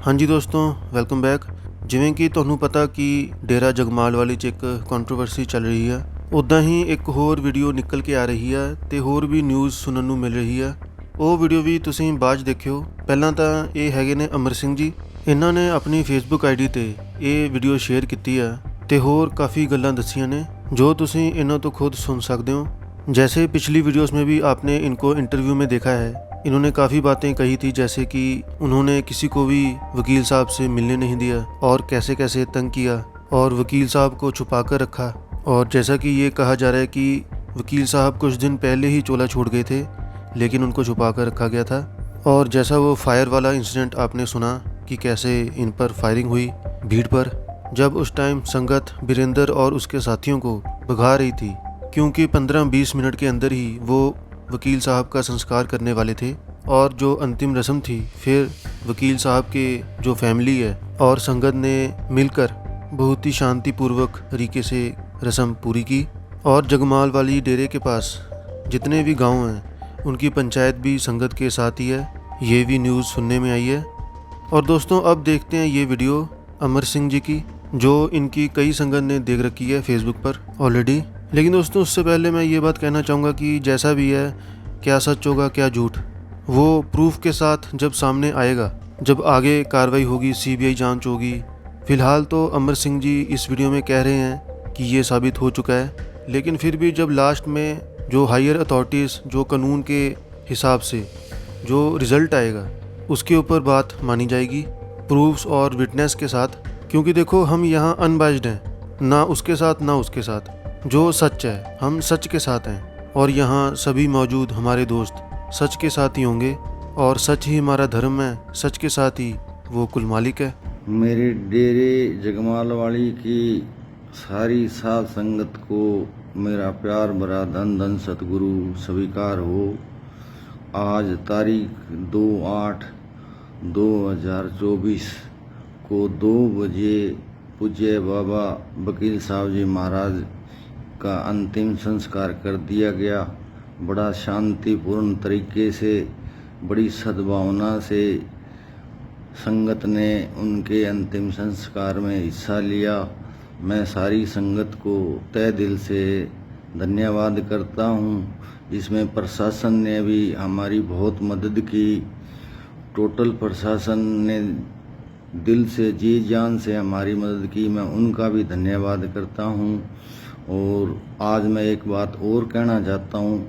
हाँ जी दोस्तों, welcome back. ਜਿਵੇਂ ਕਿ ਤੁਹਾਨੂੰ ਪਤਾ ਕਿ ਡੇਰਾ ਜਗਮਾਲ ਵਾਲੀ 'ਚ ਇੱਕ ਕੰਟਰੋਵਰਸੀ ਚੱਲ ਰਹੀ ਹੈ, ਉੱਦਾਂ ਹੀ ਇੱਕ ਹੋਰ ਵੀਡੀਓ ਨਿਕਲ ਕੇ ਆ ਰਹੀ ਹੈ ਤੇ ਹੋਰ ਵੀ ਨਿਊਜ਼ ਸੁਣਨ ਨੂੰ ਮਿਲ ਰਹੀ ਹੈ। ਉਹ ਵੀਡੀਓ ਵੀ ਤੁਸੀਂ ਬਾਅਦ 'ਚ ਦੇਖਿਓ। ਪਹਿਲਾਂ ਤਾਂ ਇਹ ਹੈਗੇ ਨੇ ਅਮਰ ਸਿੰਘ ਜੀ। ਇਹਨਾਂ ਨੇ ਆਪਣੀ ਫੇਸਬੁੱਕ ਆਈਡੀ ਤੇ ਇਹ ਵੀਡੀਓ ਸ਼ੇਅਰ ਕੀਤੀ ਹੈ ਤੇ ਹੋਰ ਕਾफ़ी ਗੱਲਾਂ ਦੱਸੀਆਂ ਨੇ जो तुसीं इन्हों तो खुद सुन सकते हो। जैसे पिछली वीडियोस में भी आपने इनको इंटरव्यू में देखा है, इन्होंने काफ़ी बातें कही थी, जैसे कि उन्होंने किसी को भी वकील साहब से मिलने नहीं दिया और कैसे कैसे तंग किया और वकील साहब को छुपा कर रखा। और जैसा कि ये कहा जा रहा है कि वकील साहब कुछ दिन पहले ही चोला छोड़ गए थे, लेकिन उनको छुपा कर रखा गया था। और जैसा वो फायर वाला इंसिडेंट आपने सुना कि कैसे इन पर फायरिंग हुई भीड़ पर, जब उस टाइम संगत बीरेंद्र और उसके साथियों को भगा रही थी, क्योंकि 15-20 मिनट के अंदर ही वो वकील साहब का संस्कार करने वाले थे। और जो अंतिम रस्म थी, फिर वकील साहब के जो फैमिली है और संगत ने मिलकर बहुत ही शांतिपूर्वक तरीके से रस्म पूरी की। और जगमाल वाली डेरे के पास जितने भी गांव हैं, उनकी पंचायत भी संगत के साथ ही है। ये भी न्यूज़ सुनने में आई है। और दोस्तों, अब देखते हैं ये वीडियो अमर सिंह जी की, जो इनकी कई संगत ने देख रखी है फेसबुक पर ऑलरेडी। लेकिन दोस्तों, उससे पहले मैं ये बात कहना चाहूँगा कि जैसा भी है, क्या सच होगा क्या झूठ, वो प्रूफ के साथ जब सामने आएगा, जब आगे कार्रवाई होगी, सीबीआई जांच होगी। फ़िलहाल तो अमर सिंह जी इस वीडियो में कह रहे हैं कि ये साबित हो चुका है, लेकिन फिर भी जब लास्ट में जो हायर अथॉरिटीज़, जो कानून के हिसाब से जो रिज़ल्ट आएगा, उसके ऊपर बात मानी जाएगी, प्रूफ्स और विटनेस के साथ। क्योंकि देखो, हम यहाँ अनबाइज्ड हैं, ना उसके साथ ना उसके साथ। जो सच है, हम सच के साथ हैं, और यहाँ सभी मौजूद हमारे दोस्त सच के साथ ही होंगे, और सच ही हमारा धर्म है, सच के साथ ही वो कुल मालिक है। मेरे डेरे जगमाल वाली की सारी साध संगत को मेरा प्यार भरा धन धन सतगुरु स्वीकार हो। आज तारीख 2/8/2024 को 2 बजे पूज्य बाबा वकील साहब जी महाराज का अंतिम संस्कार कर दिया गया। बड़ा शांतिपूर्ण तरीके से, बड़ी सद्भावना से संगत ने उनके अंतिम संस्कार में हिस्सा लिया। मैं सारी संगत को तहे दिल से धन्यवाद करता हूँ। इसमें प्रशासन ने भी हमारी बहुत मदद की। टोटल प्रशासन ने दिल से, जी जान से हमारी मदद की। मैं उनका भी धन्यवाद करता हूँ। और आज मैं एक बात और कहना चाहता हूँ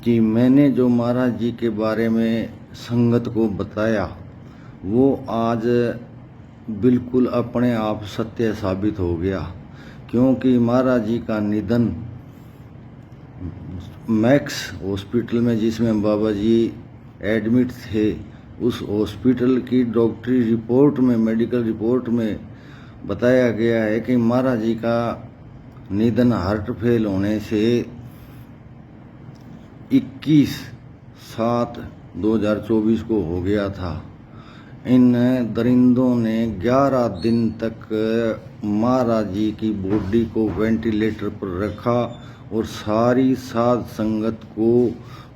कि मैंने जो महाराज जी के बारे में संगत को बताया, वो आज बिल्कुल अपने आप सत्य साबित हो गया। क्योंकि महाराज जी का निधन मैक्स हॉस्पिटल में, जिसमें बाबा जी एडमिट थे, उस हॉस्पिटल की डॉक्टरी रिपोर्ट में, मेडिकल रिपोर्ट में बताया गया है कि महाराज जी का निधन हार्ट फेल होने से 21/7/2024 को हो गया था। इन दरिंदों ने 11 दिन तक महाराज जी की बॉडी को वेंटिलेटर पर रखा और सारी साध संगत को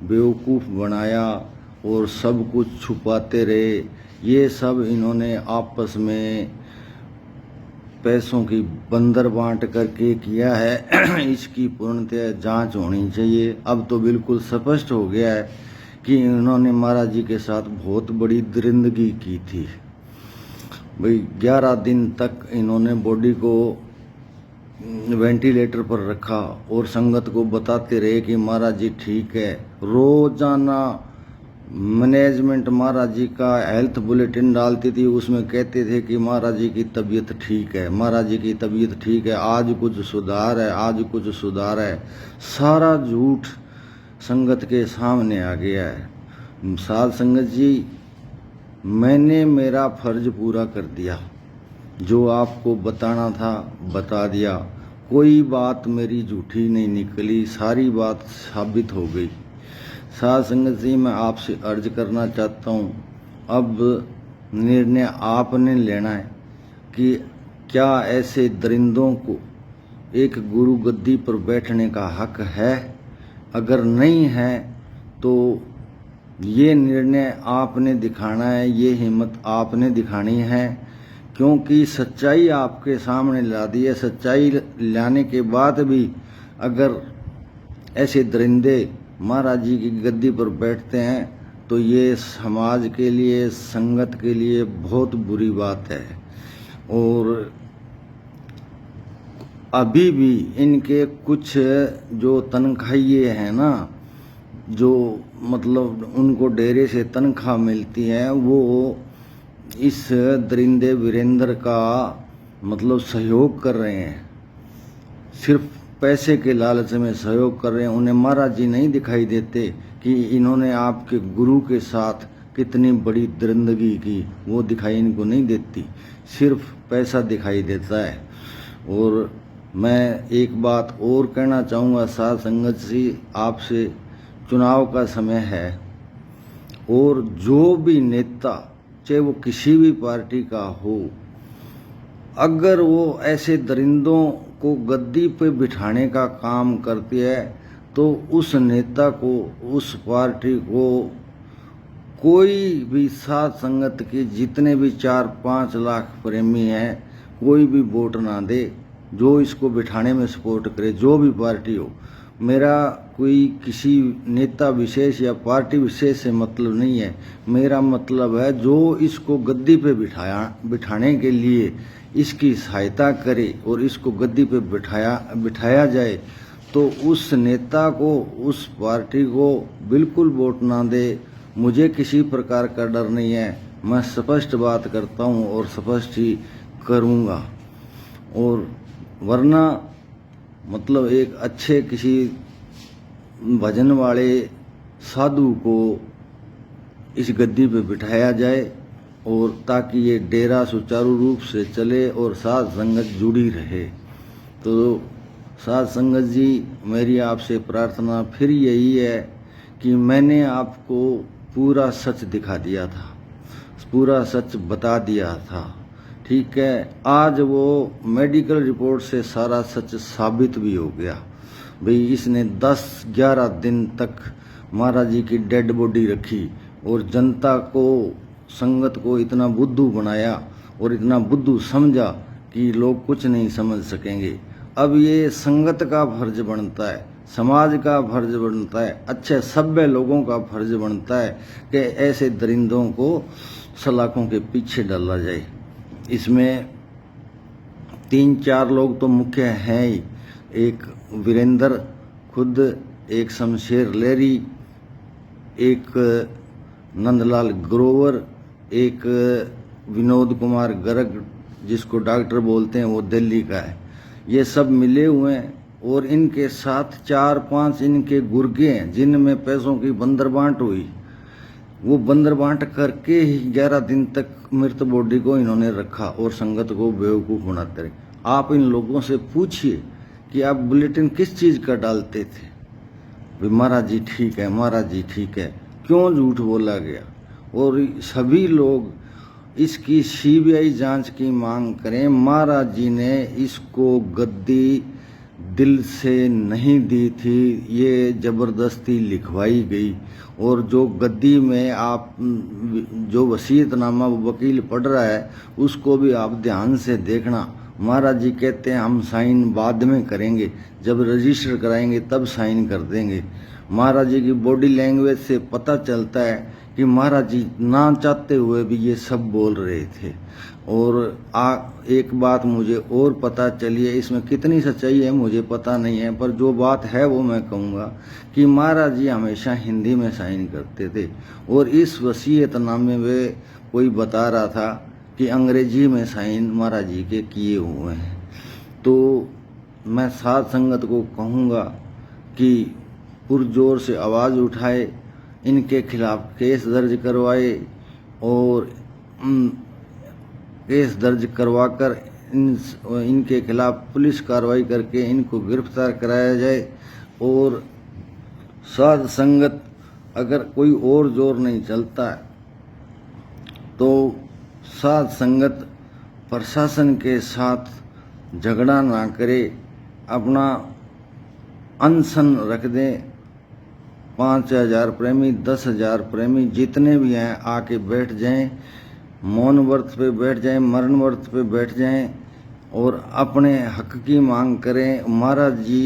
बेवकूफ़ बनाया और सब कुछ छुपाते रहे। ये सब इन्होंने आपस में पैसों की बंदर बांट करके किया है। इसकी पूर्णतः जांच होनी चाहिए। अब तो बिल्कुल स्पष्ट हो गया है कि इन्होंने महाराज जी के साथ बहुत बड़ी दरिंदगी की थी। भाई 11 दिन तक इन्होंने बॉडी को वेंटिलेटर पर रखा और संगत को बताते रहे कि महाराज जी ठीक है। रोजाना मैनेजमेंट महाराज जी का हेल्थ बुलेटिन डालती थी, उसमें कहते थे कि महाराज जी की तबीयत ठीक है, महाराज जी की तबीयत ठीक है, आज कुछ सुधार है, आज कुछ सुधार है। सारा झूठ संगत के सामने आ गया है। साध संगत जी, मैंने मेरा फर्ज पूरा कर दिया। जो आपको बताना था बता दिया। कोई बात मेरी झूठी नहीं निकली, सारी बात साबित हो गई। साध संगत जी, मैं आपसे अर्ज करना चाहता हूँ, अब निर्णय आपने लेना है कि क्या ऐसे दरिंदों को एक गुरु गद्दी पर बैठने का हक है। अगर नहीं है तो ये निर्णय आपने दिखाना है, ये हिम्मत आपने दिखानी है, क्योंकि सच्चाई आपके सामने ला दी है। सच्चाई लाने के बाद भी अगर ऐसे दरिंदे महाराज जी की गद्दी पर बैठते हैं तो ये समाज के लिए, संगत के लिए बहुत बुरी बात है। और अभी भी इनके कुछ जो तनख्वाहिए हैं ना, जो मतलब उनको डेरे से तनख्वाह मिलती है, वो इस दरिंदे वीरेंद्र का मतलब सहयोग कर रहे हैं, सिर्फ पैसे के लालच में सहयोग कर रहे हैं। उन्हें महाराज जी नहीं दिखाई देते कि इन्होंने आपके गुरु के साथ कितनी बड़ी दरिंदगी की, वो दिखाई इनको नहीं देती, सिर्फ पैसा दिखाई देता है। और मैं एक बात और कहना चाहूँगा साध संगत जी, आपसे चुनाव का समय है, और जो भी नेता चाहे वो किसी भी पार्टी का हो, अगर वो ऐसे दरिंदों को गद्दी पे बिठाने का काम करती है तो उस नेता को, उस पार्टी को, कोई भी साध संगत के जितने भी 4-5 लाख प्रेमी हैं, कोई भी वोट ना दे जो इसको बिठाने में सपोर्ट करे, जो भी पार्टी हो। मेरा कोई किसी नेता विशेष या पार्टी विशेष से मतलब नहीं है, मेरा मतलब है जो इसको गद्दी पे बिठाने के लिए इसकी सहायता करे और इसको गद्दी पे बिठाया जाए, तो उस नेता को, उस पार्टी को बिल्कुल वोट ना दे। मुझे किसी प्रकार का डर नहीं है, मैं स्पष्ट बात करता हूँ और स्पष्ट ही करूँगा। और वरना मतलब एक अच्छे किसी भजन वाले साधु को इस गद्दी पे बिठाया जाए, और ताकि ये डेरा सुचारू रूप से चले और साध संगत जुड़ी रहे। तो साध संगत जी, मेरी आपसे प्रार्थना फिर यही है कि मैंने आपको पूरा सच दिखा दिया था, पूरा सच बता दिया था, ठीक है। आज वो मेडिकल रिपोर्ट से सारा सच साबित भी हो गया। भाई इसने 10-11 दिन तक महाराज जी की डेड बॉडी रखी और जनता को, संगत को इतना बुद्धू बनाया और इतना बुद्धू समझा कि लोग कुछ नहीं समझ सकेंगे। अब ये संगत का फर्ज बनता है, समाज का फर्ज बनता है, अच्छे सभ्य लोगों का फर्ज बनता है कि ऐसे दरिंदों को सलाखों के पीछे डाला जाए। इसमें 3-4 लोग तो मुख्य हैं ही, एक वीरेंद्र खुद, एक शमशेर लेरी, एक नंदलाल ग्रोवर, एक विनोद कुमार गर्ग जिसको डॉक्टर बोलते हैं, वो दिल्ली का है। ये सब मिले हुए हैं और इनके साथ 4-5 इनके गुर्गे हैं जिनमें पैसों की बंदर बांट हुई। वो बंदर बांट करके ही 11 दिन तक मृत बॉडी को इन्होंने रखा और संगत को बेवकूफ़ बनाते रहे। आप इन लोगों से पूछिए कि आप बुलेटिन किस चीज़ का डालते थे। महाराज जी ठीक है, महाराज जी ठीक है, क्यों झूठ बोला गया। और सभी लोग इसकी सीबीआई जांच की मांग करें। महाराज जी ने इसको गद्दी दिल से नहीं दी थी, ये जबरदस्ती लिखवाई गई। और जो गद्दी में आप जो वसीयतनामा वकील पढ़ रहा है उसको भी आप ध्यान से देखना। महाराज जी कहते हैं हम साइन बाद में करेंगे, जब रजिस्टर कराएंगे तब साइन कर देंगे। महाराज जी की बॉडी लैंग्वेज से पता चलता है कि महाराज जी ना चाहते हुए भी ये सब बोल रहे थे। और एक बात मुझे और पता चली है, इसमें कितनी सच्चाई है मुझे पता नहीं है, पर जो बात है वो मैं कहूँगा कि महाराज जी हमेशा हिंदी में साइन करते थे और इस वसीयतनामे में कोई बता रहा था कि अंग्रेजी में साइन महाराज जी के किए हुए हैं। तो मैं साध संगत को कहूँगा कि पुरजोर से आवाज़ उठाए, इनके खिलाफ केस दर्ज करवाए और केस दर्ज करवाकर इनके खिलाफ पुलिस कार्रवाई करके इनको गिरफ्तार कराया जाए। और साध संगत अगर कोई और जोर नहीं चलता है तो साध संगत प्रशासन के साथ झगड़ा ना करे, अपना अनशन रख दें, 5,000 प्रेमी, 10,000 प्रेमी, जितने भी हैं आके बैठ जाएं, मौन व्रत पे बैठ जाएं, मरण व्रत पे बैठ जाएं और अपने हक की मांग करें। महाराज जी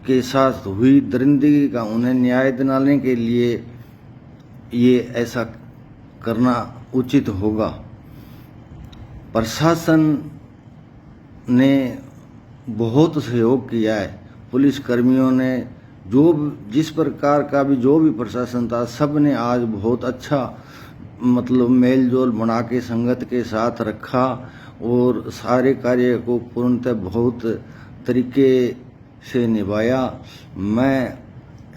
के साथ हुई दरिंदगी का उन्हें न्याय दिलाने के लिए ये ऐसा करना उचित होगा। प्रशासन ने बहुत सहयोग किया है, पुलिस कर्मियों ने जिस प्रकार का भी जो भी प्रशासन था, सब ने आज बहुत अच्छा मतलब मेल जोल बना के संगत के साथ रखा और सारे कार्य को पूर्णतः बहुत तरीके से निभाया। मैं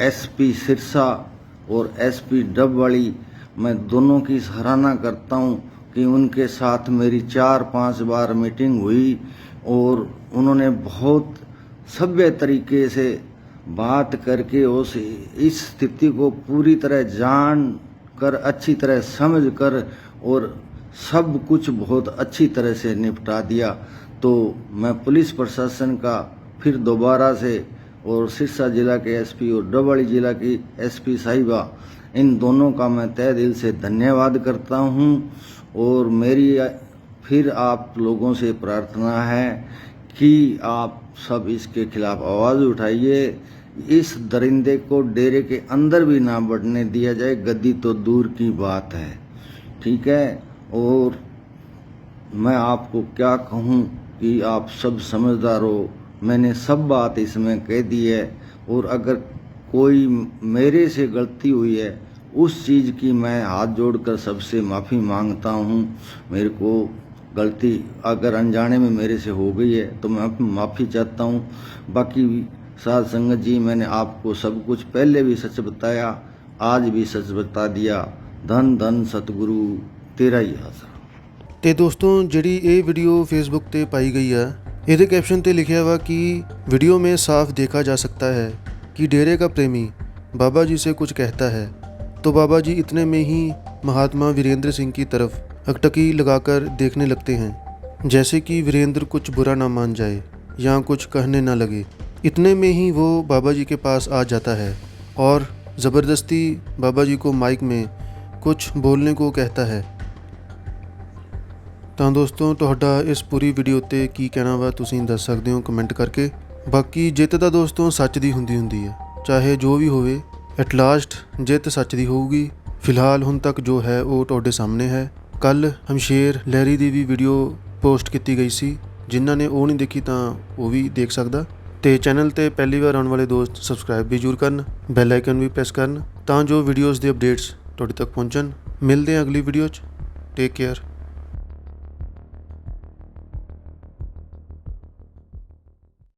एसपी सिरसा और एसपी डबवाली, मैं दोनों की सराहना करता हूं कि उनके साथ मेरी 4-5 बार मीटिंग हुई और उन्होंने बहुत सभ्य तरीके से बात करके इस स्थिति को पूरी तरह जान कर, अच्छी तरह समझ कर और सब कुछ बहुत अच्छी तरह से निपटा दिया। तो मैं पुलिस प्रशासन का फिर दोबारा से और सिरसा जिला के एसपी और डबवाली जिला की एसपी साहिबा, इन दोनों का मैं तहे दिल से धन्यवाद करता हूं। और मेरी फिर आप लोगों से प्रार्थना है कि आप सब इसके खिलाफ आवाज़ उठाइए। इस दरिंदे को डेरे के अंदर भी ना बढ़ने दिया जाए, गद्दी तो दूर की बात है, ठीक है। और मैं आपको क्या कहूँ कि आप सब समझदार हो, मैंने सब बात इसमें कह दी है। और अगर कोई मेरे से गलती हुई है उस चीज़ की मैं हाथ जोड़कर सबसे माफ़ी मांगता हूँ। मेरे को गलती अगर अनजाने में मेरे से हो गई है तो मैं माफ़ी चाहता हूँ। बाकी साध संगत जी, मैंने आपको सब कुछ पहले भी सच बताया, आज भी सच बता दिया। धन धन सतगुरु तेरा ही आसरा। ਤੇ ਦੋਸਤੋ ਜਿਹੜੀ ਇਹ ਵੀਡੀਓ ਫੇਸਬੁੱਕ ਤੇ ਪਾਈ ਗਈ ਹੈ, ਇਹਦੇ कैप्शन ਤੇ लिखा हुआ कि वीडियो में साफ देखा जा सकता है कि डेरे का प्रेमी बाबा जी से कुछ कहता है तो बाबा जी इतने में ही महात्मा वीरेंद्र सिंह की तरफ अकटकी लगाकर देखने लगते हैं, जैसे कि वीरेंद्र कुछ बुरा ना मान जाए या कुछ कहने ना लगे। इतने में ही वो बाबा जी के पास आ जाता है और ज़बरदस्ती बाबा जी को माइक में कुछ बोलने को कहता है। ਤਾਂ ਦੋਸਤੋ ਤੁਹਾਡਾ ਇਸ ਪੂਰੀ ਵੀਡੀਓ ਤੇ ਕੀ ਕਹਿਣਾ ਵਾ ਤੁਸੀਂ ਦੱਸ ਸਕਦੇ ਹੋ ਕਮੈਂਟ ਕਰਕੇ। ਬਾਕੀ ਜਿੱਤ ਤਾਂ ਦੋਸਤੋ ਸੱਚ ਦੀ ਹੁੰਦੀ ਹੈ, ਚਾਹੇ ਜੋ ਵੀ ਹੋਵੇ, ਐਟ ਲਾਸਟ ਜਿੱਤ ਸੱਚ ਦੀ ਹੋਊਗੀ। ਫਿਲਹਾਲ ਹੁਣ ਤੱਕ ਜੋ ਹੈ ਉਹ ਤੁਹਾਡੇ ਸਾਹਮਣੇ ਹੈ। ਕੱਲ ਹਮਸ਼ੇਰ ਲਹਿਰੀ ਦੀ ਵੀ ਵੀਡੀਓ ਪੋਸਟ ਕੀਤੀ ਗਈ ਸੀ, ਜਿਨ੍ਹਾਂ ਨੇ ਉਹ ਨਹੀਂ ਦੇਖੀ ਤਾਂ ਉਹ ਵੀ ਦੇਖ ਸਕਦਾ। ਤੇ ਚੈਨਲ ਤੇ ਪਹਿਲੀ ਵਾਰ ਆਉਣ ਵਾਲੇ ਦੋਸਤ ਸਬਸਕ੍ਰਾਈਬ ਵੀ ਜ਼ਰੂਰ ਕਰਨ, ਬੈਲ ਆਈਕਨ ਵੀ ਪ੍ਰੈਸ ਕਰਨ ਤਾਂ ਜੋ ਵੀਡੀਓਜ਼ ਦੇ ਅਪਡੇਟਸ ਤੁਹਾਡੇ ਤੱਕ ਪਹੁੰਚਣ। ਮਿਲਦੇ ਹਾਂ ਅਗਲੀ ਵੀਡੀਓ 'ਚ। Take care.